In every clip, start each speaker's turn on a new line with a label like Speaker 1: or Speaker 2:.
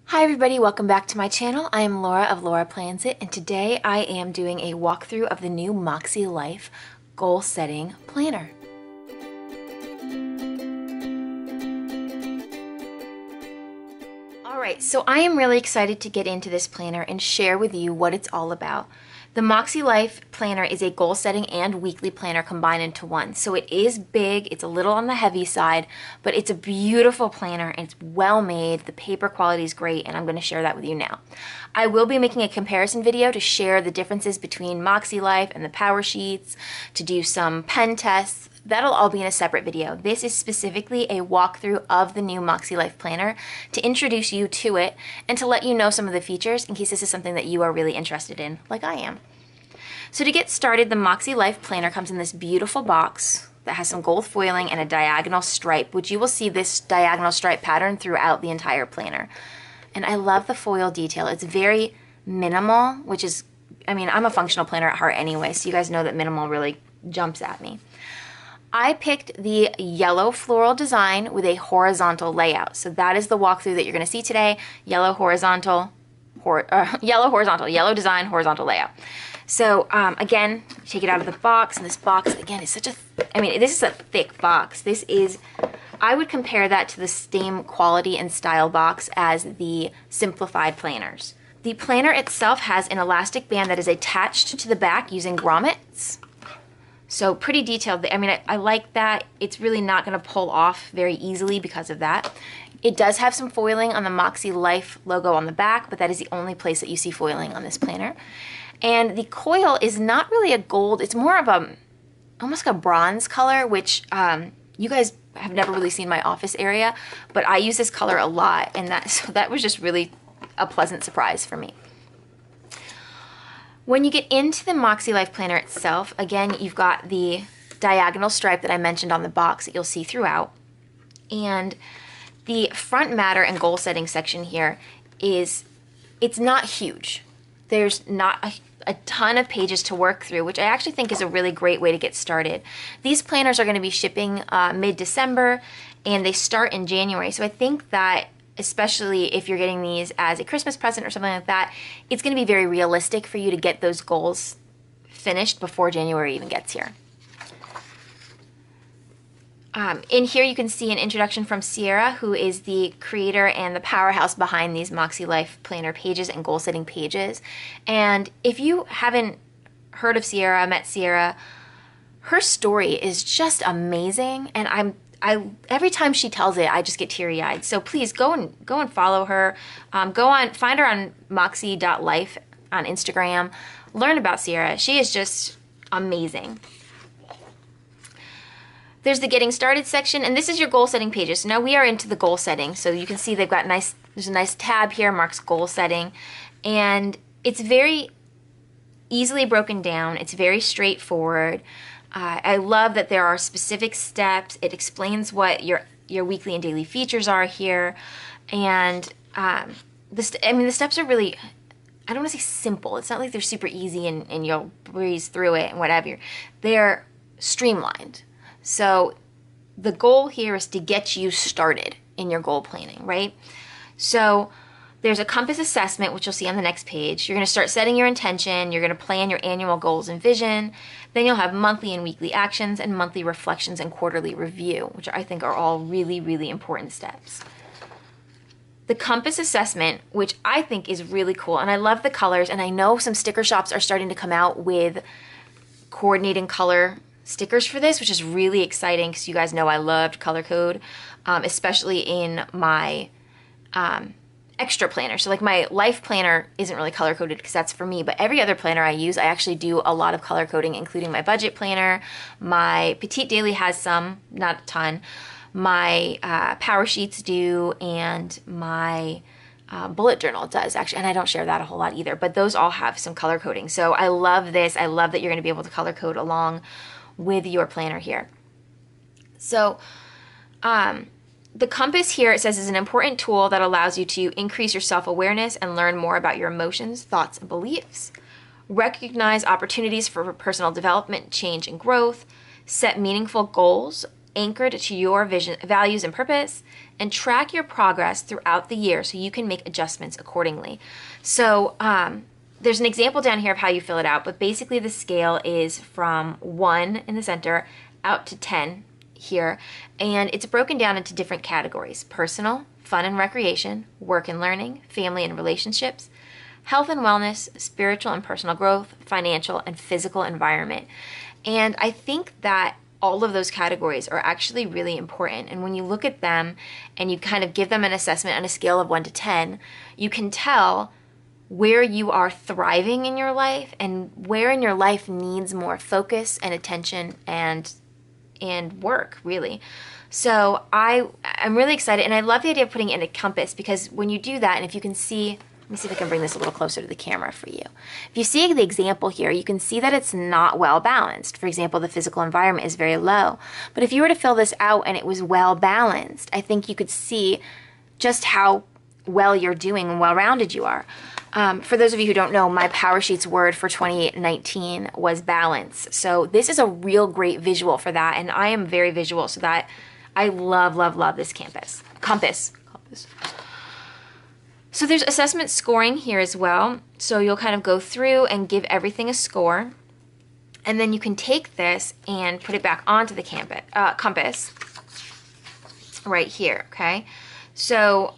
Speaker 1: Hi everybody, welcome back to my channel. I am Laura of Laura Plans It, and today I am doing a walkthrough of the new MakseLife goal setting planner. Alright, so I am really excited to get into this planner and share with you what it's all about. The MakseLife planner is a goal setting and weekly planner combined into one. So it is big, it's a little on the heavy side, but it's a beautiful planner and it's well made. The paper quality is great, and I'm going to share that with you now. I will be making a comparison video to share the differences between MakseLife and the power sheets, to do some pen tests. That'll all be in a separate video. This is specifically a walkthrough of the new MakseLife planner to introduce you to it and to let you know some of the features in case this is something that you are really interested in, like I am. So to get started, the MakseLife planner comes in this beautiful box that has some gold foiling and a diagonal stripe, which you will see this diagonal stripe pattern throughout the entire planner. And I love the foil detail. It's very minimal, which is, I mean, I'm a functional planner at heart anyway, so you guys know that minimal really jumps at me. I picked the yellow floral design with a horizontal layout. So that is the walkthrough that you're going to see today. Yellow horizontal, yellow design, horizontal layout. So again, take it out of the box, and this box, again, is such a, this is a thick box. This is, I would compare that to the same quality and style box as the simplified planners. The planner itself has an elastic band that is attached to the back using grommets. So pretty detailed. I like that. It's really not going to pull off very easily because of that. It does have some foiling on the MakseLife logo on the back, but that is the only place that you see foiling on this planner. And the coil is not really a gold, it's more of a, almost like a bronze color, which you guys have never really seen my office area, but I use this color a lot, and so that was just really a pleasant surprise for me. When you get into the MakseLife planner itself, again, you've got the diagonal stripe that I mentioned on the box that you'll see throughout. And the front matter and goal setting section here is, it's not huge. There's not a ton of pages to work through, which I actually think is a really great way to get started. These planners are going to be shipping mid-December, and they start in January. So I think that, especially if you're getting these as a Christmas present or something like that, it's going to be very realistic for you to get those goals finished before January even gets here. In here you can see an introduction from Sierra, who is the creator and the powerhouse behind these MakseLife planner pages and goal setting pages. And if you haven't heard of Sierra, met Sierra, her story is just amazing, and every time she tells it, I just get teary-eyed. So please go and follow her. Find her on Makse.Life on Instagram. Learn about Sierra. She is just amazing. There's the getting started section, and this is your goal setting pages. So now we are into the goal setting. So you can see they've got there's a nice tab here, marks goal setting, and it's very easily broken down. It's very straightforward. I love that there are specific steps. It explains what your weekly and daily features are here, and the steps are really, I don't want to say simple. It's not like they're super easy and you'll breeze through it and whatever. They're streamlined. So the goal here is to get you started in your goal planning, right? So there's a compass assessment, which you'll see on the next page. You're going to start setting your intention. You're going to plan your annual goals and vision. Then you'll have monthly and weekly actions and monthly reflections and quarterly review, which I think are all really, really important steps. The compass assessment, which I think is really cool, and I love the colors, and I know some sticker shops are starting to come out with coordinating color stickers for this, which is really exciting because you guys know I loved color code, especially in my extra planner. So like my life planner isn't really color coded because that's for me, but every other planner I use, I actually do a lot of color coding, including my budget planner. My Petite Daily has some, not a ton. My power sheets do, and my bullet journal does actually, and I don't share that a whole lot either, but those all have some color coding. So I love this. I love that you're going to be able to color code along with your planner here. So the compass here, it says, is an important tool that allows you to increase your self-awareness and learn more about your emotions, thoughts, and beliefs. Recognize opportunities for personal development, change, and growth. Set meaningful goals anchored to your vision, values, and purpose, and track your progress throughout the year so you can make adjustments accordingly. So there's an example down here of how you fill it out, but basically the scale is from 1 in the center out to 10 here, and it's broken down into different categories: personal, fun and recreation, work and learning, family and relationships, health and wellness, spiritual and personal growth, financial and physical environment. And I think that all of those categories are actually really important. And when you look at them and you kind of give them an assessment on a scale of 1 to 10, you can tell where you are thriving in your life and where in your life needs more focus and attention and work, really. So I'm really excited, and I love the idea of putting it in a compass, because when you do that, and if you can see, let me see if I can bring this a little closer to the camera for you. If you see the example here, you can see that it's not well balanced. For example, the physical environment is very low. But if you were to fill this out and it was well balanced, I think you could see just how well you're doing and well-rounded you are. For those of you who don't know, my Power Sheets word for 2019 was balance. So this is a real great visual for that, and I am very visual, so that I love, love, love this compass. So there's assessment scoring here as well. So you'll kind of go through and give everything a score, and then you can take this and put it back onto the compass right here, okay? So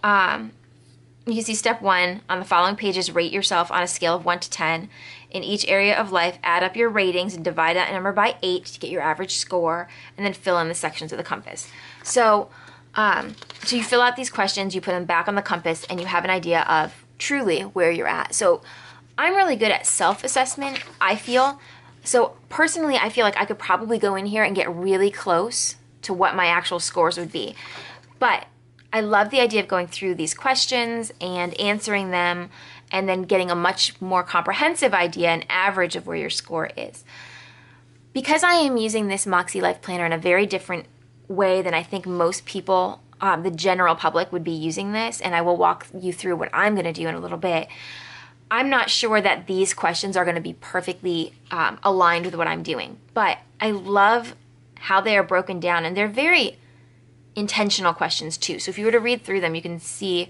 Speaker 1: you can see step 1 on the following pages: rate yourself on a scale of 1 to 10. In each area of life, add up your ratings and divide that number by 8 to get your average score, and then fill in the sections of the compass. So you fill out these questions, you put them back on the compass, and you have an idea of truly where you're at. So I'm really good at self-assessment, I feel. So personally, I feel like I could probably go in here and get really close to what my actual scores would be. But I love the idea of going through these questions and answering them, and then getting a much more comprehensive idea, an average of where your score is. Because I am using this MakseLife planner in a very different way than I think most people, the general public, would be using this, and I will walk you through what I'm going to do in a little bit, I'm not sure that these questions are going to be perfectly aligned with what I'm doing. But I love how they are broken down, and they're very intentional questions too. So if you were to read through them, you can see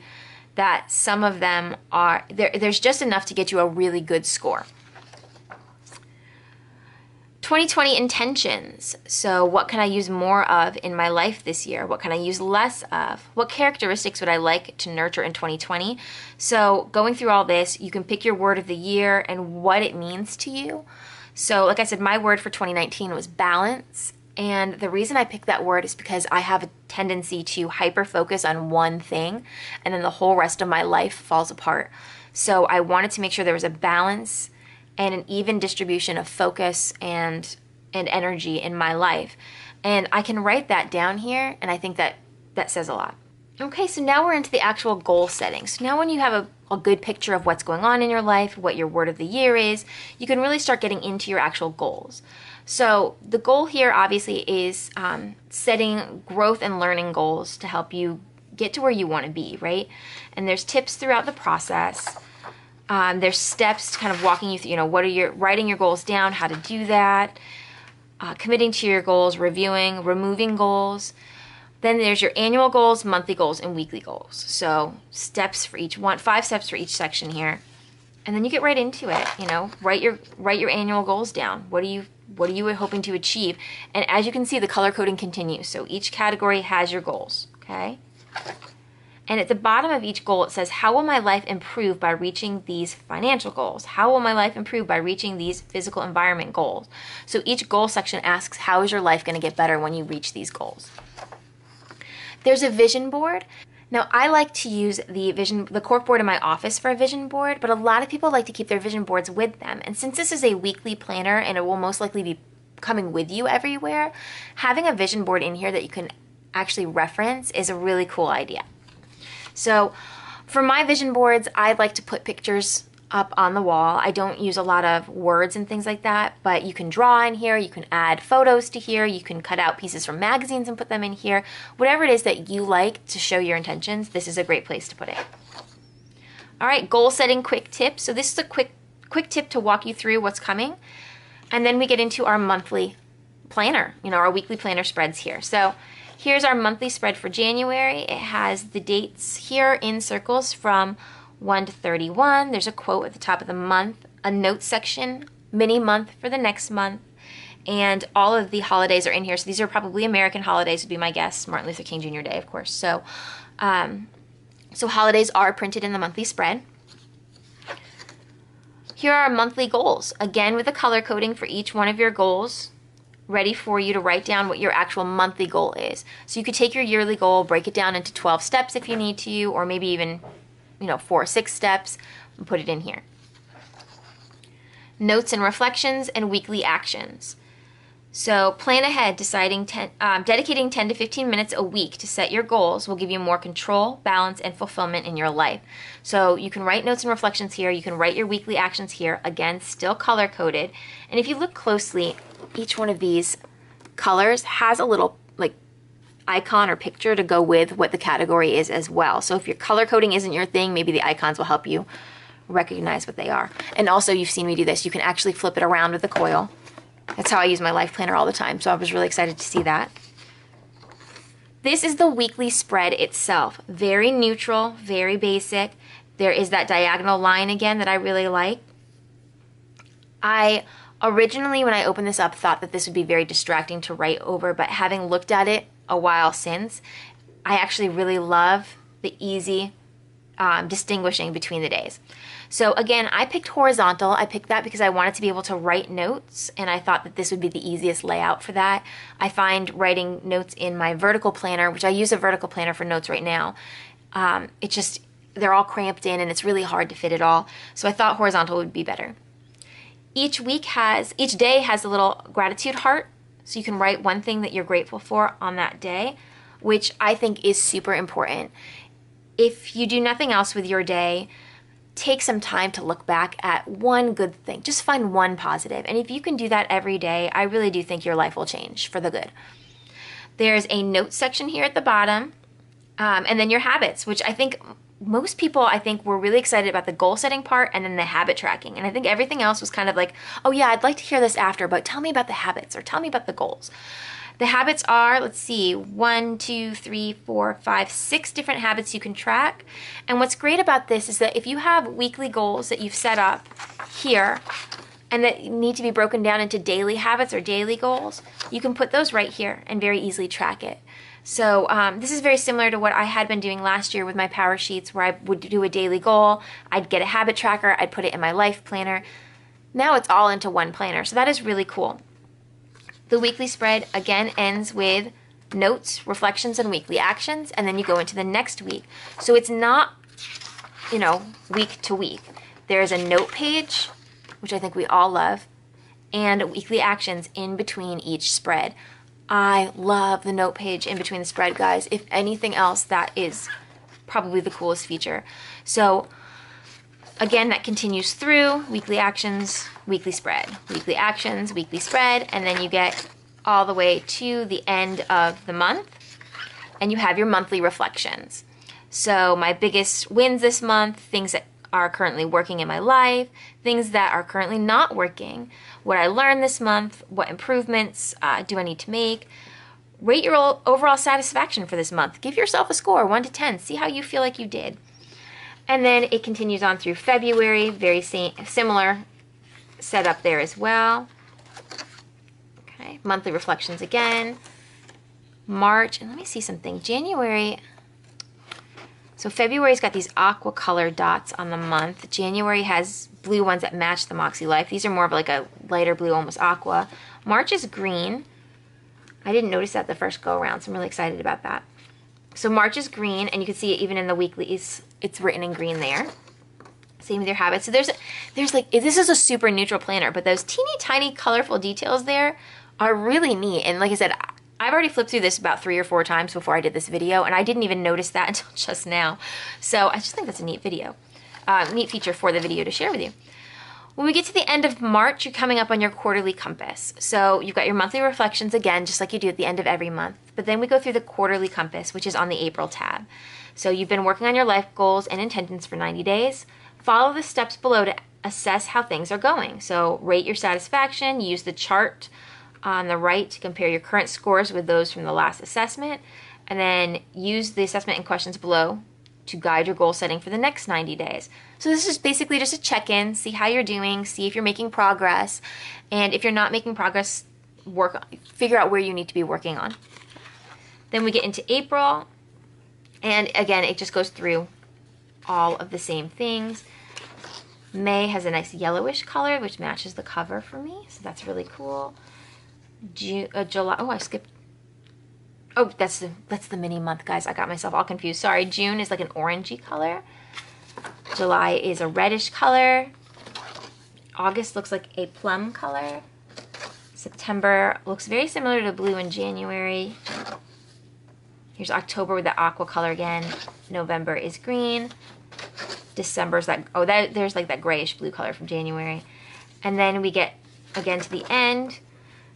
Speaker 1: that some of them are, there's just enough to get you a really good score. 2020 intentions. So what can I use more of in my life this year? What can I use less of? What characteristics would I like to nurture in 2020? So going through all this, you can pick your word of the year and what it means to you. So like I said, my word for 2019 was balance. And the reason I picked that word is because I have a tendency to hyper-focus on one thing, and then the whole rest of my life falls apart. So I wanted to make sure there was a balance and an even distribution of focus and energy in my life. And I can write that down here, and I think that says a lot. Okay, so now we're into the actual goal setting. So now when you have a good picture of what's going on in your life, what your word of the year is, you can really start getting into your actual goals. So the goal here obviously is setting growth and learning goals to help you get to where you want to be, right? And there's tips throughout the process. There's steps kind of walking you through, writing your goals down, how to do that, committing to your goals, reviewing, removing goals. Then there's your annual goals, monthly goals, and weekly goals. So steps for each one, 5 steps for each section here. And then you get right into it, write your annual goals down. What are you hoping to achieve? And as you can see, the color coding continues. So each category has your goals, okay? And at the bottom of each goal, it says, how will my life improve by reaching these financial goals? How will my life improve by reaching these physical environment goals? So each goal section asks, how is your life going to get better when you reach these goals? There's a vision board. Now, I like to use the cork board in my office for a vision board, but a lot of people like to keep their vision boards with them. And since this is a weekly planner and it will most likely be coming with you everywhere, having a vision board in here that you can actually reference is a really cool idea. So for my vision boards, I like to put pictures up on the wall. I don't use a lot of words and things like that, but you can draw in here, you can add photos to here, you can cut out pieces from magazines and put them in here. Whatever it is that you like to show your intentions, this is a great place to put it. All right, goal setting quick tip. So this is a quick tip to walk you through what's coming. And then we get into our monthly planner, our weekly planner spreads here. So here's our monthly spread for January. It has the dates here in circles from 1 to 31. There's a quote at the top of the month, a notes section, mini month for the next month, and all of the holidays are in here. So these are probably American holidays would be my guess. Martin Luther King Jr. Day, of course. So, so holidays are printed in the monthly spread. Here are our monthly goals, again with a color coding for each one of your goals, ready for you to write down what your actual monthly goal is. So you could take your yearly goal, break it down into 12 steps if you need to, or maybe even 4 or 6 steps, and put it in here. Notes and reflections and weekly actions. So plan ahead, dedicating 10 to 15 minutes a week to set your goals will give you more control, balance, and fulfillment in your life. So you can write notes and reflections here. You can write your weekly actions here. Again, still color-coded. And if you look closely, each one of these colors has a little icon or picture to go with what the category is as well. So if your color coding isn't your thing, maybe the icons will help you recognize what they are. And also, you've seen me do this. You can actually flip it around with the coil. That's how I use my life planner all the time, so I was really excited to see that. This is the weekly spread itself. Very neutral, very basic. There is that diagonal line again that I really like. I originally, when I opened this up, thought that this would be very distracting to write over, but having looked at it a while since, I actually really love the easy distinguishing between the days. So again, I picked horizontal. I picked that because I wanted to be able to write notes, and I thought that this would be the easiest layout for that. I find writing notes in my vertical planner, which I use a vertical planner for notes right now, they're all cramped in and it's really hard to fit it all. So I thought horizontal would be better. Each day has a little gratitude heart, so you can write one thing that you're grateful for on that day, which I think is super important. If you do nothing else with your day, take some time to look back at one good thing. Just find one positive. And if you can do that every day, I really do think your life will change for the good. There's a notes section here at the bottom, and then your habits, which I think most people, were really excited about the goal setting part and then the habit tracking. And I think everything else was kind of like, oh yeah, I'd like to hear this after, but tell me about the habits or tell me about the goals. The habits are, let's see, 1, 2, 3, 4, 5, 6 different habits you can track. And what's great about this is that if you have weekly goals that you've set up here and that need to be broken down into daily habits or daily goals, you can put those right here and very easily track it. So this is very similar to what I had been doing last year with my power sheets, where I would do a daily goal, I'd get a habit tracker, I'd put it in my life planner. Now it's all into one planner, so that is really cool. The weekly spread, again, ends with notes, reflections, and weekly actions, and then you go into the next week. So it's not, week to week. There's a note page, which I think we all love, and weekly actions in between each spread. I love the note page in between the spread, guys. If anything else, that is probably the coolest feature. So again, that continues through weekly actions, weekly spread, weekly actions, weekly spread, and then you get all the way to the end of the month, and you have your monthly reflections. So my biggest wins this month, things that are currently working in my life, things that are currently not working, what I learned this month, what improvements do I need to make. Rate your overall satisfaction for this month. Give yourself a score, 1 to 10. See how you feel like you did. And then it continues on through February, very similar setup there as well. Okay, monthly reflections again. March, and let me see something. January, so February's got these aqua color dots on the month. January has blue ones that match the MakseLife. These are more of like a lighter blue, almost aqua. March is green. I didn't notice that the first go around, so I'm really excited about that. So March is green, and you can see it even in the weeklies. It's written in green there. Same with your habits. So there's like, this is a super neutral planner, but those teeny tiny colorful details there are really neat. And like I said, I've already flipped through this about 3 or 4 times before I did this video, and I didn't even notice that until just now. So I just think that's a neat neat feature for the video to share with you. When we get to the end of March, you're coming up on your quarterly compass. So you've got your monthly reflections again, just like you do at the end of every month. But then we go through the quarterly compass, which is on the April tab. So you've been working on your life goals and intentions for 90 days. Follow the steps below to assess how things are going. So rate your satisfaction, use the chart on the right to compare your current scores with those from the last assessment, and then use the assessment and questions below to guide your goal setting for the next 90 days. So this is basically just a check-in, see how you're doing, see if you're making progress, and if you're not making progress, figure out where you need to be working on. Then we get into April, and again, it just goes through all of the same things. May has a nice yellowish color, which matches the cover for me, so that's really cool. July, oh, I skipped. Oh, that's the mini month, guys. I got myself all confused. Sorry. June is like an orangey color. July is a reddish color. August looks like a plum color. September looks very similar to blue in January. Here's October with the aqua color again. November is green. December's that, oh, there's like that grayish blue color from January. And then we get again to the end.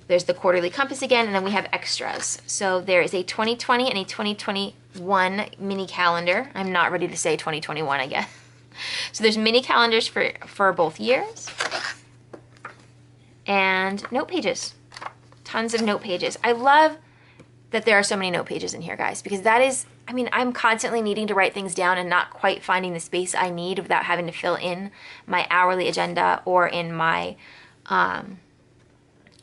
Speaker 1: There's the quarterly compass again, and then we have extras. So there is a 2020 and a 2021 mini calendar. I'm not ready to say 2021, I guess. So there's mini calendars for both years. And note pages. Tons of note pages. I love that there are so many note pages in here, guys, because that is, I mean, I'm constantly needing to write things down and not quite finding the space I need without having to fill in my hourly agenda or in my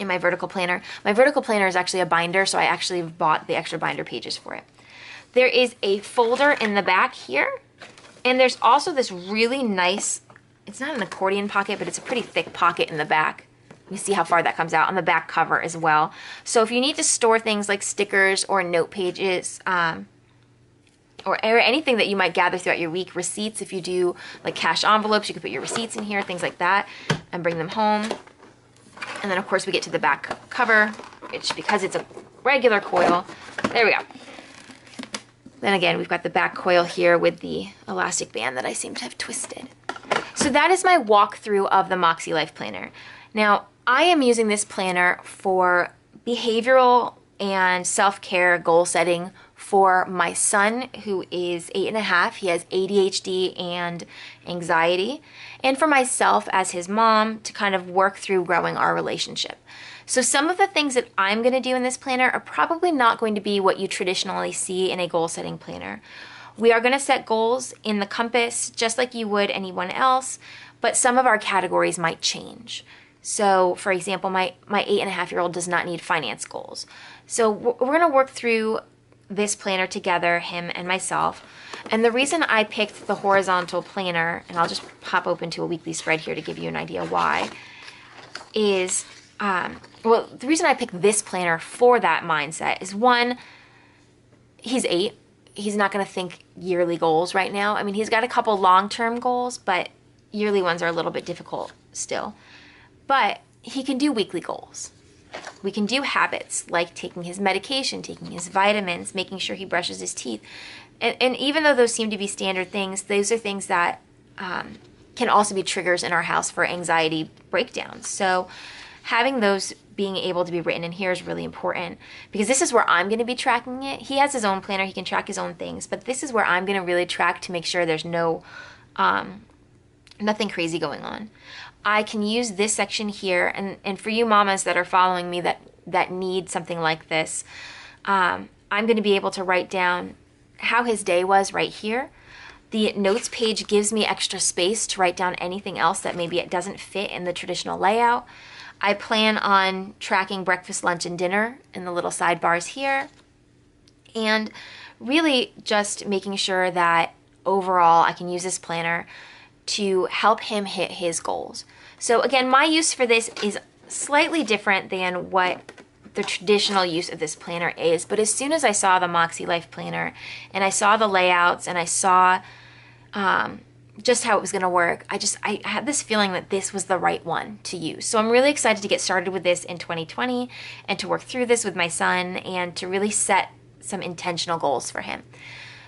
Speaker 1: vertical planner. My vertical planner is actually a binder, so I actually bought the extra binder pages for it. There is a folder in the back here, and there's also this really nice, it's not an accordion pocket, but it's a pretty thick pocket in the back. You see how far that comes out on the back cover as well. So if you need to store things like stickers or note pages, or anything that you might gather throughout your week, receipts, if you do like cash envelopes, you can put your receipts in here, things like that, and bring them home. And then of course we get to the back cover, which because it's a regular coil, there we go. Then again, we've got the back coil here with the elastic band that I seem to have twisted. So that is my walkthrough of the MakseLife planner. Now, I am using this planner for behavioral and self-care goal setting for my son, who is 8.5. He has ADHD and anxiety. And for myself as his mom to kind of work through growing our relationship. So some of the things that I'm going to do in this planner are probably not going to be what you traditionally see in a goal setting planner. We are going to set goals in the compass just like you would anyone else, but some of our categories might change. So for example, my 8.5-year-old does not need finance goals. So we're going to work through this planner together, him and myself. And the reason I picked the horizontal planner, and I'll just pop open to a weekly spread here to give you an idea why, is, well, the reason I picked this planner for that mindset is, one, he's 8. He's not going to think yearly goals right now. I mean, he's got a couple long-term goals, but yearly ones are a little bit difficult still. But he can do weekly goals. We can do habits like taking his medication, taking his vitamins, making sure he brushes his teeth. And even though those seem to be standard things, those are things that can also be triggers in our house for anxiety breakdowns. So having those being able to be written in here is really important because this is where I'm going to be tracking it. He has his own planner. He can track his own things, but this is where I'm going to really track to make sure there's no nothing crazy going on. I can use this section here, and for you mamas that are following me that need something like this, I'm going to be able to write down how his day was right here. The notes page gives me extra space to write down anything else that maybe it doesn't fit in the traditional layout. I plan on tracking breakfast, lunch, and dinner in the little sidebars here, and really just making sure that overall I can use this planner to help him hit his goals. So again, my use for this is slightly different than what the traditional use of this planner is, but as soon as I saw the MakseLife planner and I saw the layouts and I saw just how it was going to work, I had this feeling that this was the right one to use. So I'm really excited to get started with this in 2020 and to work through this with my son and to really set some intentional goals for him.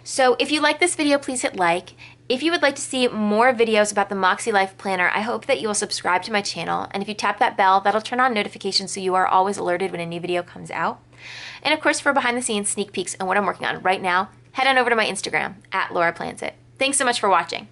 Speaker 1: So if you like this video, please hit like. If you would like to see more videos about the MakseLife planner, I hope that you will subscribe to my channel. And if you tap that bell, that'll turn on notifications so you are always alerted when a new video comes out. And of course, for behind the scenes sneak peeks and what I'm working on right now, head on over to my Instagram, @LauraPlansIt. Thanks so much for watching.